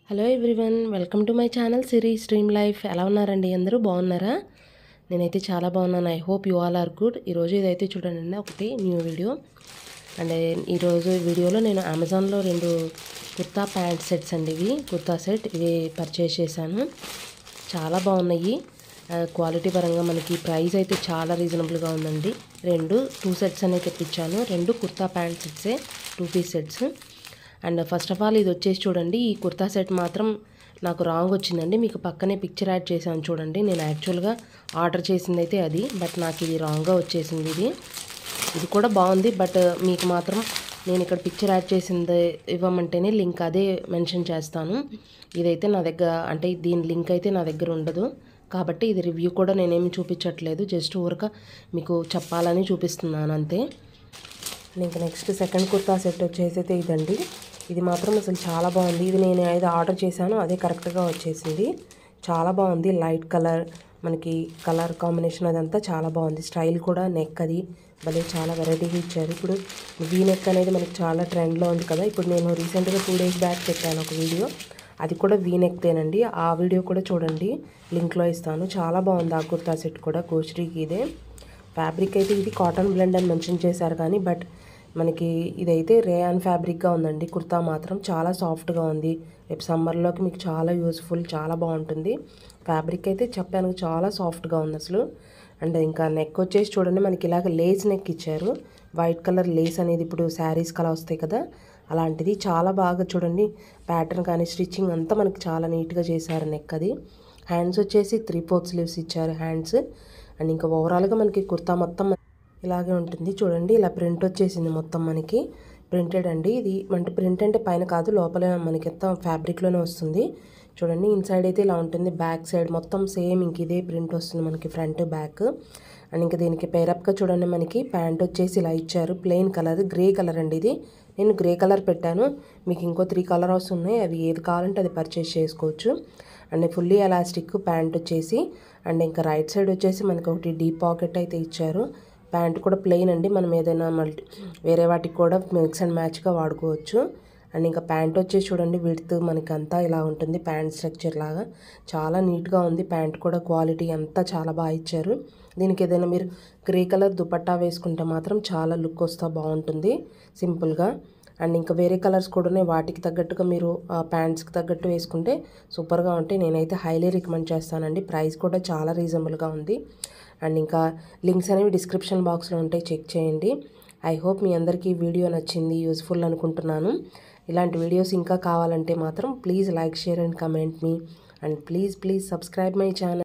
Hello everyone, welcome to my channel series dream life. ఎలా ఉన్నారండి? అందరూ బాగున్నారా? నేనైతే చాలా బాగున్నాను. I hope you all are good. ఈరోజు ఇదైతే చూడండి, ఒకటి న్యూ వీడియో. అండ్ ఈరోజు వీడియోలో నేను అమెజాన్లో 2 కుర్తా ప్యాంట్ సెట్స్ అండి, ఇవి కుర్తా సెట్ ఇవి పర్చేస్ చేశాను. చాలా బాగున్నాయి. క్వాలిటీ పరంగా మనకి ప్రైస్ అయితే చాలా రీజనబుల్గా ఉందండి. 2 సెట్స్ అనేవి తెప్పించాను. 2 కుర్తా ప్యాంట్ సెట్సే, 2 piece sets. And first of all ఇది వచ్చేసి చూడండి, ఈ కుర్తా సెట్ మాత్రం నాకు రాంగ్ వచ్చిందండి. మీకు పక్కనే పిక్చర్ యాడ్ చేశాను చూడండి. నేను యాక్చువల్గా ఆర్డర్ చేసింది అయితే అది, బట్ నాకు ఇది రాంగ్గా వచ్చేసింది. ఇది కూడా బాగుంది, బట్ మీకు మాత్రం నేను ఇక్కడ పిక్చర్ యాడ్ చేసింది ఇవ్వమంటేనే లింక్ అదే మెన్షన్ చేస్తాను. ఇదైతే నా దగ్గర, అంటే దీని లింక్ అయితే నా దగ్గర ఉండదు కాబట్టి ఇది రివ్యూ కూడా నేనేమి చూపించట్లేదు, జస్ట్ ఊరక మీకు చెప్పాలని చూపిస్తున్నాను అంతే. ఇంకా నెక్స్ట్ సెకండ్ కుర్తా సెట్ వచ్చేసి అయితే ఇదండి. ఇది మాత్రం అసలు చాలా బాగుంది. ఇది నేను ఏదో ఆర్డర్ చేశానో అదే కరెక్ట్గా వచ్చేసింది. చాలా బాగుంది. లైట్ కలర్, మనకి కలర్ కాంబినేషన్ అదంతా చాలా బాగుంది. స్టైల్ కూడా, నెక్ అది భలే చాలా వెరైటీగా ఇచ్చారు. ఇప్పుడు వీ నెక్ అనేది మనకి చాలా ట్రెండ్లో ఉంది కదా. ఇప్పుడు నేను రీసెంట్గా 2 days బ్యాక్ పెట్టాను ఒక వీడియో, అది కూడా వీ నెక్తేనండి. ఆ వీడియో కూడా చూడండి, లింక్లో ఇస్తాను. చాలా బాగుంది ఆ కుర్తా సెట్ కూడా. కోచరీకి ఇదే ఫ్యాబ్రిక్ అయితే ఇది కాటన్ బ్లెండ్ అని మెన్షన్ చేశారు కానీ, బట్ మనకి ఇదైతే రేయాన్ ఫ్యాబ్రిక్గా ఉందండి. కుర్తా మాత్రం చాలా సాఫ్ట్గా ఉంది. రేపు సమ్మర్లోకి మీకు చాలా యూస్ఫుల్, చాలా బాగుంటుంది. ఫ్యాబ్రిక్ అయితే చెప్పాను చాలా సాఫ్ట్గా ఉంది అసలు. అండ్ ఇంకా నెక్ వచ్చేసి చూడండి, మనకి ఇలాగ లేస్ నెక్ ఇచ్చారు. వైట్ కలర్ లేస్ అనేది ఇప్పుడు శారీస్ కలా వస్తాయి కదా, అలాంటిది చాలా బాగా చూడండి. ప్యాటర్న్ కానీ స్టిచ్చింగ్ అంతా మనకి చాలా నీట్గా చేశారు. నెక్ అది. హ్యాండ్స్ వచ్చేసి 3/4 స్లీవ్స్ ఇచ్చారు హ్యాండ్స్. అండ్ ఇంకా ఓవరాల్గా మనకి కుర్తా మొత్తం ఇలాగే ఉంటుంది చూడండి. ఇలా ప్రింట్ వచ్చేసింది మొత్తం మనకి, ప్రింటెడ్ అండి. ఇది అంటే ప్రింట్ అంటే పైన కాదు, లోపల మనకి ఎంత ఫ్యాబ్రిక్లోనే వస్తుంది చూడండి. ఇన్సైడ్ అయితే ఇలా ఉంటుంది. బ్యాక్ సైడ్ మొత్తం సేమ్ ఇంక ఇదే ప్రింట్ వస్తుంది మనకి, ఫ్రంట్ బ్యాక్. అండ్ ఇంకా దీనికి పేరప్గా చూడండి, మనకి ప్యాంట్ వచ్చేసి ఇలా ఇచ్చారు. ప్లెయిన్ కలర్, గ్రే కలర్ అండి ఇది. నేను గ్రే కలర్ పెట్టాను. మీకు ఇంకో 3 కలర్స్ ఉన్నాయి, అవి ఏది కావాలంటే అది పర్చేస్ చేసుకోవచ్చు. అండ్ ఫుల్లీ ఎలాస్టిక్ ప్యాంట్ వచ్చేసి. అండ్ ఇంకా రైట్ సైడ్ వచ్చేసి మనకి ఒకటి డీప్ పాకెట్ అయితే ఇచ్చారు. ప్యాంట్ కూడా ప్లెయిన్ అండి, మనం ఏదైనా వేరే వాటికి కూడా మిక్స్ అండ్ మ్యాచ్గా వాడుకోవచ్చు. అండ్ ఇంకా ప్యాంట్ వచ్చేసి చూడండి, విడ్త్ మనకి అంతా ఇలా ఉంటుంది. ప్యాంట్ స్ట్రక్చర్ లాగా చాలా నీట్గా ఉంది. ప్యాంట్ కూడా క్వాలిటీ అంతా చాలా బాగా ఇచ్చారు. దీనికి ఏదైనా మీరు గ్రే కలర్ దుపట్టా వేసుకుంటే మాత్రం చాలా లుక్ వస్తా బాగుంటుంది సింపుల్గా. అండ్ ఇంకా వేరే కలర్స్ కూడా ఉన్నాయి, వాటికి తగ్గట్టుగా మీరు ఆ ప్యాంట్స్కి తగ్గట్టు వేసుకుంటే సూపర్గా ఉంటాయి. నేనైతే హైలీ రికమెండ్ చేస్తానండి. ప్రైస్ కూడా చాలా రీజనబుల్గా ఉంది. అండ్ ఇంకా లింక్స్ అనేవి డిస్క్రిప్షన్ బాక్స్లో ఉంటాయి, చెక్ చేయండి. ఐ హోప్ మీ అందరికీ ఈ వీడియో నచ్చింది, యూస్ఫుల్ అనుకుంటున్నాను. ఇలాంటి వీడియోస్ ఇంకా కావాలంటే మాత్రం please like, share and comment me. And please subscribe my channel.